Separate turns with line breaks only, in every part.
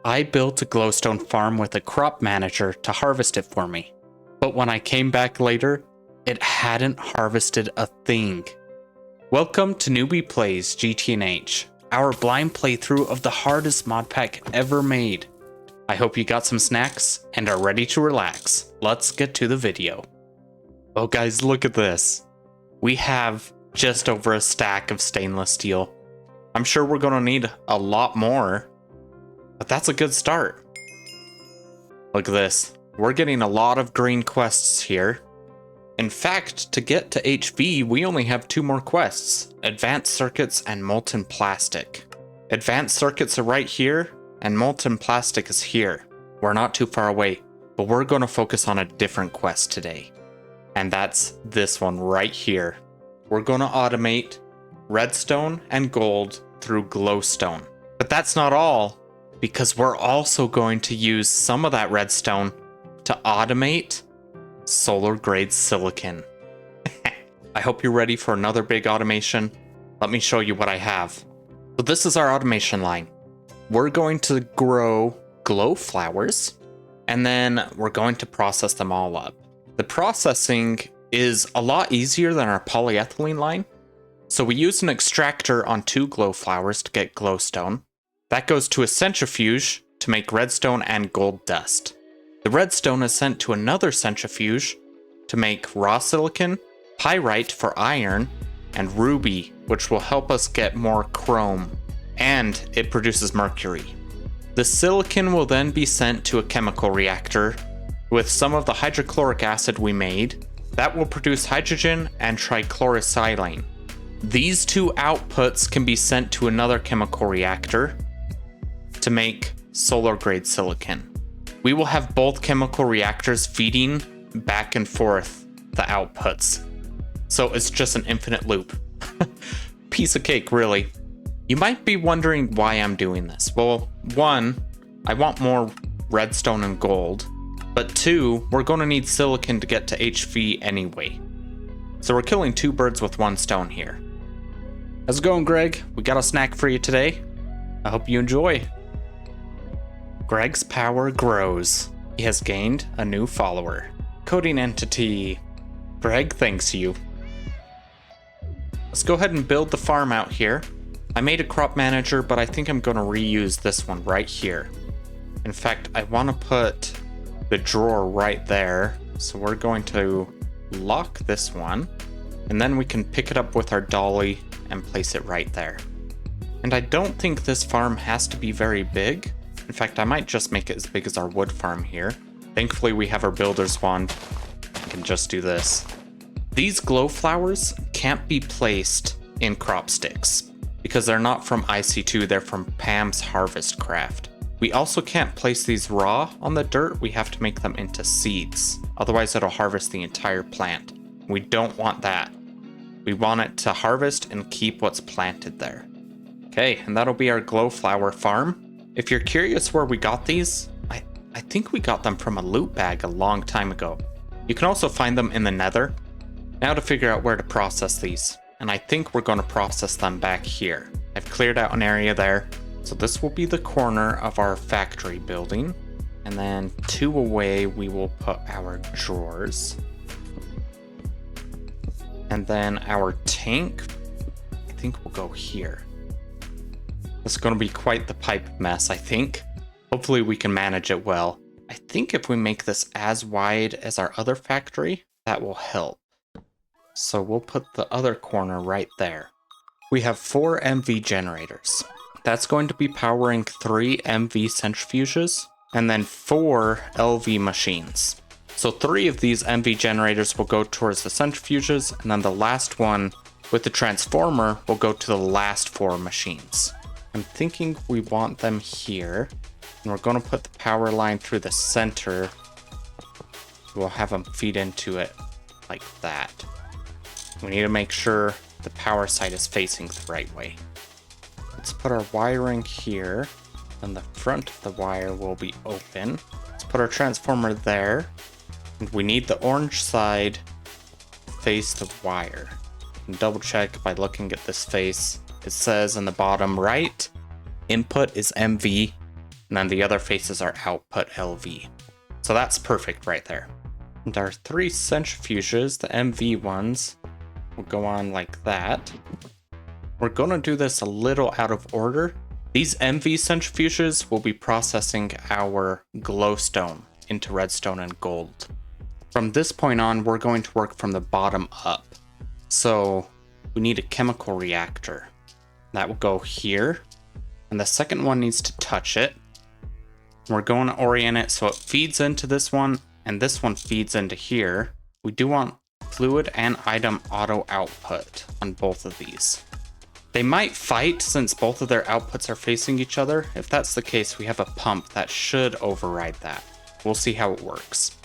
I built a glowstone farm with a crop manager to harvest it for me. But when I came back later, it hadn't harvested a thing. Welcome to Newbie Plays GTNH, our blind playthrough of the hardest mod pack ever made. I hope you got some snacks and are ready to relax. Let's get to the video. Oh guys, look at this. We have just over a stack of stainless steel. I'm sure we're gonna need a lot more, but that's a good start. Look at this. We're getting a lot of green quests here. In fact, to get to HV, we only have 2 more quests, Advanced Circuits and Molten Plastic. Advanced Circuits are right here, and Molten Plastic is here. We're not too far away, but we're going to focus on a different quest today. And that's this one right here. We're going to automate redstone and gold through glowstone. But that's not all, because we're also going to use some of that redstone to automate solar grade silicon. I hope you're ready for another big automation. Let me show you what I have. So this is our automation line. We're going to grow glow flowers, and then we're going to process them all up. The processing is a lot easier than our polyethylene line. So we use an extractor on 2 glow flowers to get glowstone. That goes to a centrifuge to make redstone and gold dust. The redstone is sent to another centrifuge to make raw silicon, pyrite for iron, and ruby, which will help us get more chrome, and it produces mercury. The silicon will then be sent to a chemical reactor with some of the hydrochloric acid we made. That will produce hydrogen and trichlorosilane. These 2 outputs can be sent to another chemical reactor to make solar grade silicon. We will have both chemical reactors feeding back and forth the outputs. So it's just an infinite loop. Piece of cake, really. You might be wondering why I'm doing this. Well, 1, I want more redstone and gold. But 2, we're going to need silicon to get to HV anyway. So we're killing 2 birds with 1 stone here. How's it going, Greg? We got a snack for you today. I hope you enjoy. Greg's power grows. He has gained a new follower. Coding entity. Greg thanks you. Let's go ahead and build the farm out here. I made a crop manager, but I think I'm going to reuse this one right here. In fact, I want to put the drawer right there. So we're going to lock this one, and then we can pick it up with our dolly and place it right there. And I don't think this farm has to be very big. In fact, I might just make it as big as our wood farm here. Thankfully, we have our builder's wand. I can just do this. These glow flowers can't be placed in crop sticks because they're not from IC2, they're from Pam's Harvest Craft. We also can't place these raw on the dirt, we have to make them into seeds. Otherwise, it'll harvest the entire plant. We don't want that. We want it to harvest and keep what's planted there. Okay, and that'll be our glow flower farm. If you're curious where we got these, I think we got them from a loot bag a long time ago. You can also find them in the Nether. Now to figure out where to process these, and I think we're going to process them back here. I've cleared out an area there, so this will be the corner of our factory building, and then 2 away we will put our drawers. And then our tank, I think will go here. It's going to be quite the pipe mess, I think. Hopefully we can manage it well. I think if we make this as wide as our other factory, that will help. So we'll put the other corner right there. We have 4 MV generators. That's going to be powering 3 MV centrifuges and then 4 LV machines. So 3 of these MV generators will go towards the centrifuges, and then the last one with the transformer will go to the last 4 machines. I'm thinking we want them here, and we're going to put the power line through the center. We'll have them feed into it like that. We need to make sure the power side is facing the right way. Let's put our wiring here, and the front of the wire will be open. Let's put our transformer there, and we need the orange side to face the wire. You can double check by looking at this face. It says in the bottom right, input is MV, and then the other faces are output LV. So that's perfect right there. And our 3 centrifuges, the MV ones, will go on like that. We're going to do this a little out of order. These MV centrifuges will be processing our glowstone into redstone and gold. From this point on, we're going to work from the bottom up. So we need a chemical reactor. That will go here. And the second one needs to touch it. We're going to orient it so it feeds into this one, and this one feeds into here. We do want fluid and item auto output on both of these. They might fight since both of their outputs are facing each other. If that's the case, we have a pump that should override that. We'll see how it works.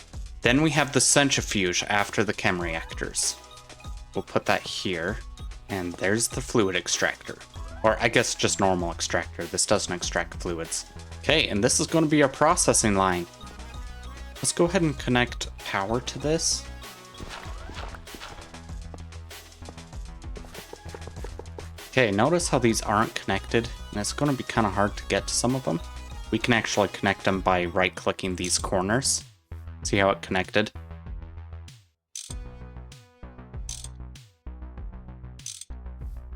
Then we have the centrifuge after the chem reactors. We'll put that here, and there's the fluid extractor. Or I guess just normal extractor. This doesn't extract fluids. Okay, and this is going to be our processing line. Let's go ahead and connect power to this. Okay, notice how these aren't connected, and it's going to be kind of hard to get to some of them. We can actually connect them by right-clicking these corners. See how it connected?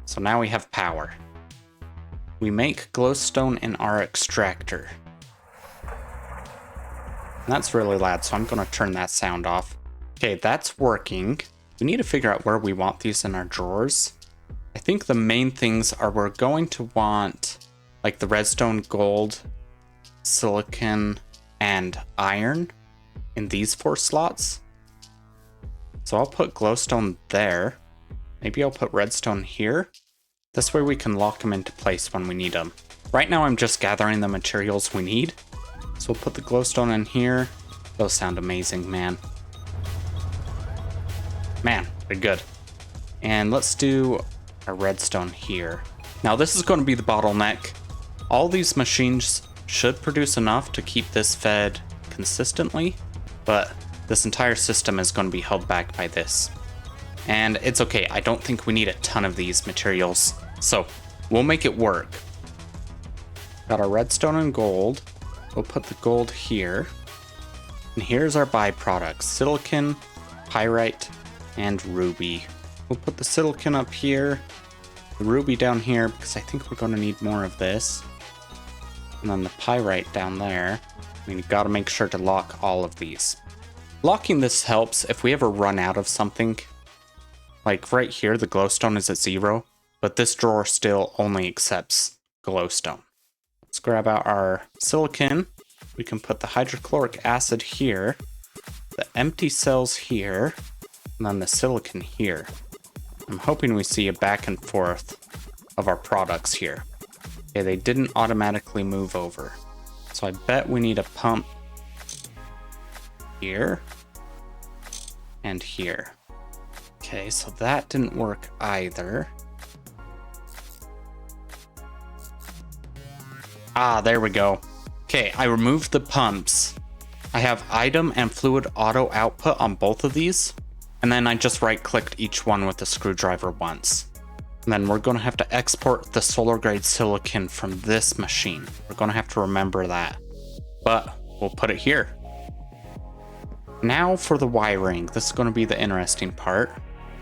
So now we have power. We make glowstone in our extractor. And that's really loud, so I'm going to turn that sound off. Okay, that's working. We need to figure out where we want these in our drawers. I think the main things are we're going to want like the redstone, gold, silicon, and iron in these 4 slots. So I'll put glowstone there. Maybe I'll put redstone here. This way we can lock them into place when we need them. Right now I'm just gathering the materials we need. So we'll put the glowstone in here. Those sound amazing, man. Man, they're good. And let's do a redstone here. Now this is going to be the bottleneck. All these machines should produce enough to keep this fed consistently, but this entire system is going to be held back by this. And it's okay, I don't think we need a ton of these materials, so we'll make it work. Got our redstone and gold. We'll put the gold here. And here's our byproducts, silicon, pyrite, and ruby. We'll put the silicon up here, the ruby down here, because I think we're going to need more of this. And then the pyrite down there. I mean, you got to make sure to lock all of these. Locking this helps if we ever run out of something. Like right here, the glowstone is at 0, but this drawer still only accepts glowstone. Let's grab out our silicon. We can put the hydrochloric acid here, the empty cells here, and then the silicon here. I'm hoping we see a back and forth of our products here. Okay, they didn't automatically move over. So I bet we need a pump here and here. Okay, so that didn't work either. Ah, there we go. Okay, I removed the pumps. I have item and fluid auto output on both of these. And then I just right-clicked each one with the screwdriver once. And then we're going to have to export the solar grade silicon from this machine. We're going to have to remember that. But we'll put it here. Now for the wiring. This is going to be the interesting part.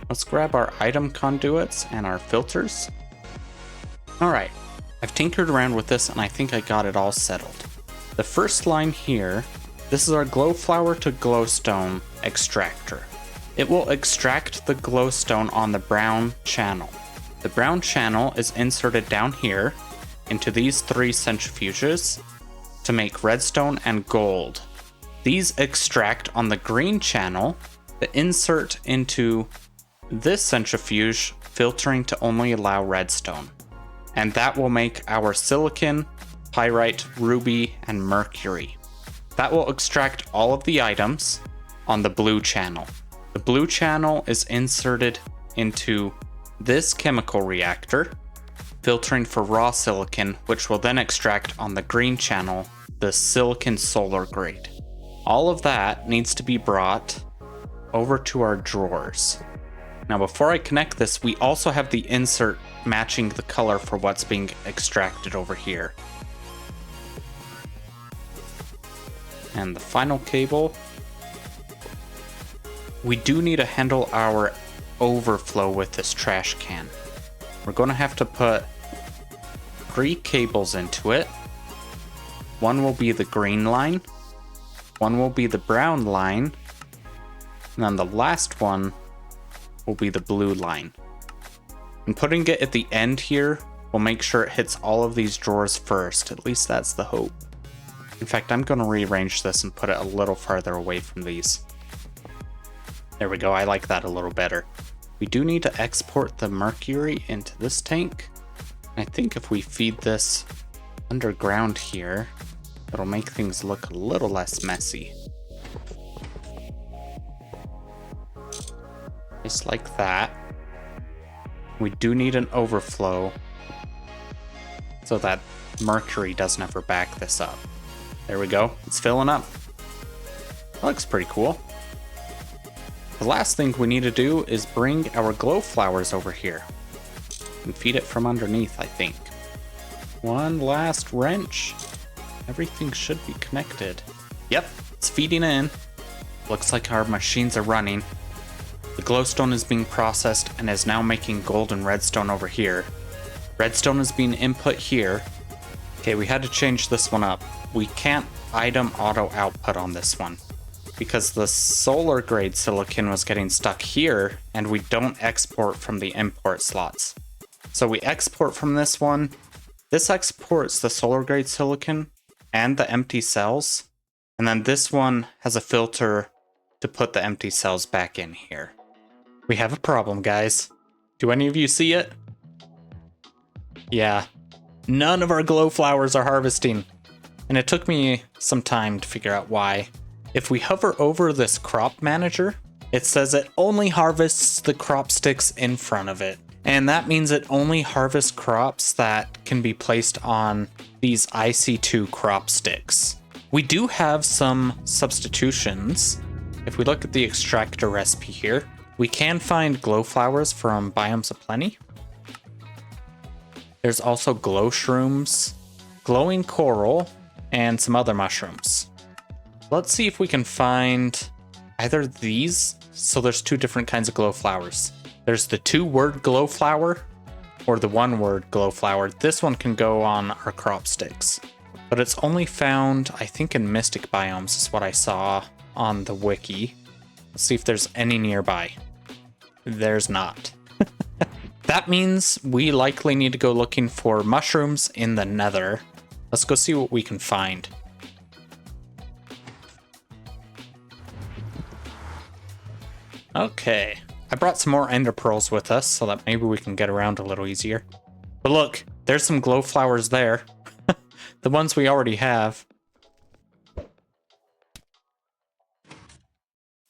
Let's grab our item conduits and our filters. Alright, I've tinkered around with this and I think I got it all settled. The first line here, this is our glowflower to glowstone extractor. It will extract the glowstone on the brown channel. The brown channel is inserted down here into these 3 centrifuges to make redstone and gold. These extract on the green channel, the insert into this centrifuge, filtering to only allow redstone. And that will make our silicon, pyrite, ruby, and mercury. That will extract all of the items on the blue channel. The blue channel is inserted into this chemical reactor, filtering for raw silicon, which will then extract on the green channel the silicon solar grade. All of that needs to be brought over to our drawers. Now before I connect this, we also have the insert matching the color for what's being extracted over here. And the final cable. We do need to handle our overflow with this trash can. We're going to have to put 3 cables into it. One will be the green line. One will be the brown line. And then the last one will be the blue line. And putting it at the end here will make sure it hits all of these drawers first. At least that's the hope. In fact, I'm going to rearrange this and put it a little farther away from these. There we go, I like that a little better. We do need to export the mercury into this tank. I think if we feed this underground here, it'll make things look a little less messy. Just like that. We do need an overflow so that mercury doesn't ever back this up. There we go, it's filling up. That looks pretty cool. The last thing we need to do is bring our glow flowers over here and feed it from underneath, I think. One last wrench. Everything should be connected. Yep, it's feeding in. Looks like our machines are running. The glowstone is being processed and is now making gold and redstone over here. Redstone is being input here. Okay, we had to change this one up. We can't item auto output on this one because the solar grade silicon was getting stuck here and we don't export from the import slots. So we export from this one. This exports the solar grade silicon and the empty cells. And then this one has a filter to put the empty cells back in here. We have a problem, guys. Do any of you see it? Yeah. None of our glow flowers are harvesting. And it took me some time to figure out why. If we hover over this crop manager, it says it only harvests the crop sticks in front of it. And that means it only harvests crops that can be placed on these IC2 crop sticks. We do have some substitutions. If we look at the extractor recipe here, we can find glow flowers from Biomes of Plenty. There's also glow shrooms, glowing coral, and some other mushrooms. Let's see if we can find either these. So there's 2 different kinds of glow flowers. There's the 2-word glow flower or the 1-word glow flower. This one can go on our crop sticks, but it's only found, I think, in mystic biomes is what I saw on the wiki. Let's see if there's any nearby. There's not. That means we likely need to go looking for mushrooms in the Nether. Let's go see what we can find. Okay, I brought some more ender pearls with us so that maybe we can get around a little easier. But look, there's some glow flowers there. The ones we already have.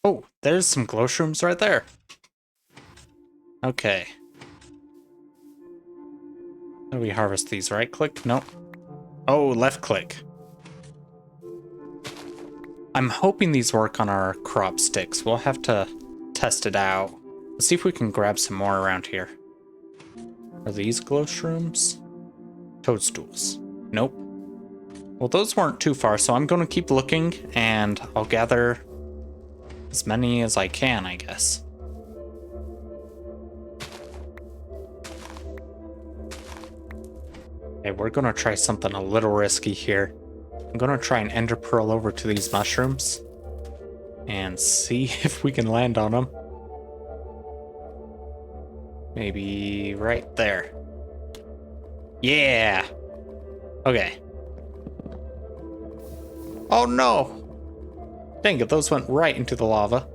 Oh, there's some glow shrooms right there. Okay. How do we harvest these? Right click? Nope. Oh, left click. I'm hoping these work on our crop sticks. We'll have to test it out. Let's see if we can grab some more around here. Are these glow shrooms? Toadstools. Nope. Well, those weren't too far, so I'm going to keep looking, and I'll gather as many as I can, I guess. Okay, we're going to try something a little risky here. I'm going to try and ender pearl over to these mushrooms and see if we can land on them. Maybe right there. Yeah! Okay. Oh no! Dang it, those went right into the lava.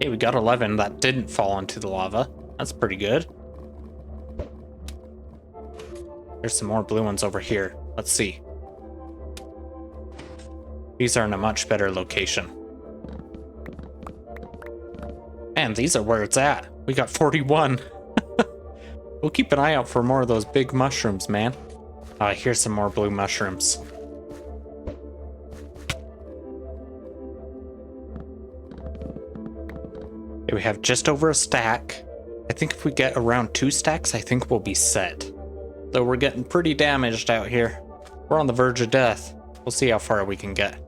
Hey, we got 11 that didn't fall into the lava. That's pretty good. There's some more blue ones over here. Let's see. These are in a much better location. Man, these are where it's at. We got 41. We'll keep an eye out for more of those big mushrooms, man. Here's some more blue mushrooms. We have just over a stack. I think if we get around 2 stacks, I think we'll be set. though we're getting pretty damaged out here. We're on the verge of death. We'll see how far we can get.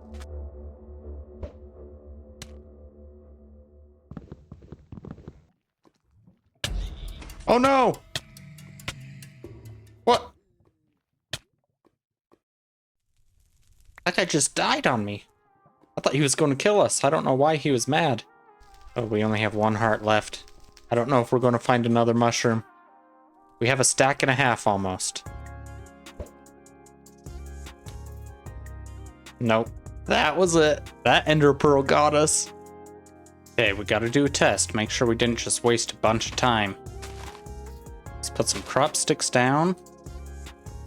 Oh no! What? That guy just died on me. I thought he was going to kill us. I don't know why he was mad. Oh, we only have 1 heart left. I don't know if we're going to find another mushroom. We have a stack and a half almost. Nope. That was it. That ender pearl got us. Okay, we gotta do a test. Make sure we didn't just waste a bunch of time. Let's put some crop sticks down.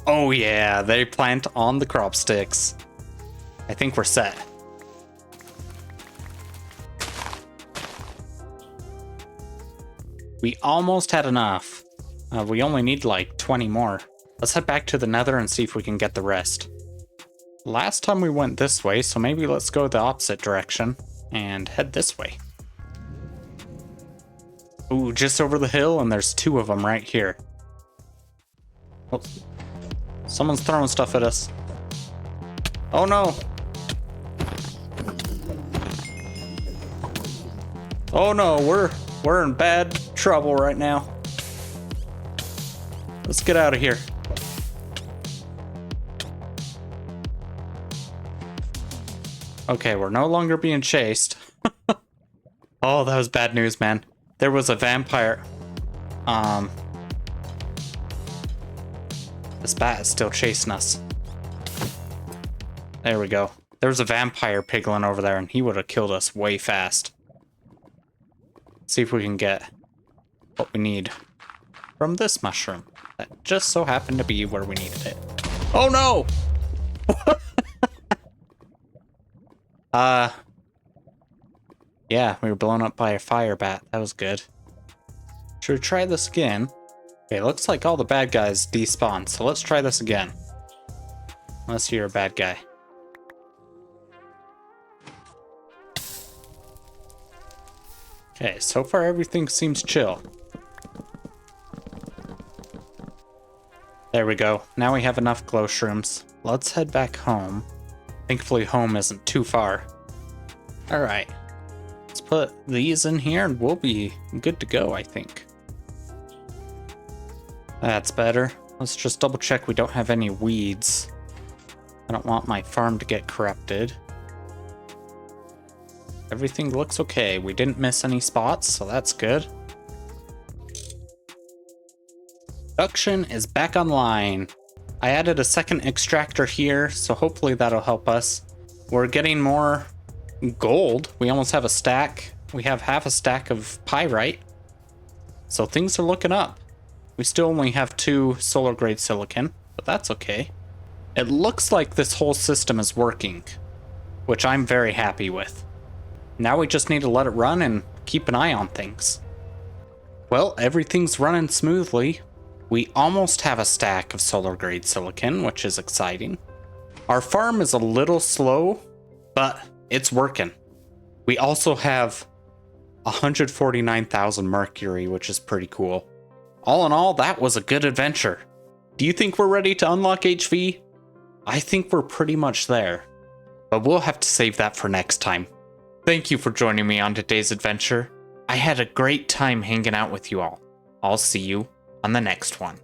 Oh yeah, they plant on the crop sticks. I think we're set. We almost had enough. We only need like 20 more. Let's head back to the Nether and see if we can get the rest. Last time we went this way, so maybe let's go the opposite direction and head this way. Ooh, just over the hill, and there's 2 of them right here. Oh, someone's throwing stuff at us. Oh no! Oh no, we're in bad trouble right now. Let's get out of here. Okay, we're no longer being chased. Oh, that was bad news, man. There was a vampire. This bat is still chasing us. There we go. There was a vampire piglin over there, and he would have killed us way fast. See if we can get what we need from this mushroom. That just so happened to be where we needed it. Oh no! Yeah, we were blown up by a fire bat. That was good. Should we try this again? Okay, looks like all the bad guys despawn, so let's try this again. Unless you're a bad guy. Okay, so far everything seems chill. There we go. Now we have enough glow shrooms. Let's head back home. Thankfully home isn't too far. Alright. Let's put these in here and we'll be good to go, I think. That's better. Let's just double check we don't have any weeds. I don't want my farm to get corrupted. Everything looks okay. We didn't miss any spots, so that's good. Production is back online. I added a second extractor here, so hopefully that'll help us. We're getting more gold. We almost have a stack. We have half a stack of pyrite. So things are looking up. We still only have 2 solar grade silicon, but that's okay. It looks like this whole system is working, which I'm very happy with. Now we just need to let it run and keep an eye on things. Well, everything's running smoothly. We almost have a stack of solar grade silicon, which is exciting. Our farm is a little slow, but it's working. We also have 149,000 mercury, which is pretty cool. All in all, that was a good adventure. Do you think we're ready to unlock HV? I think we're pretty much there, but we'll have to save that for next time. Thank you for joining me on today's adventure. I had a great time hanging out with you all. I'll see you on the next one.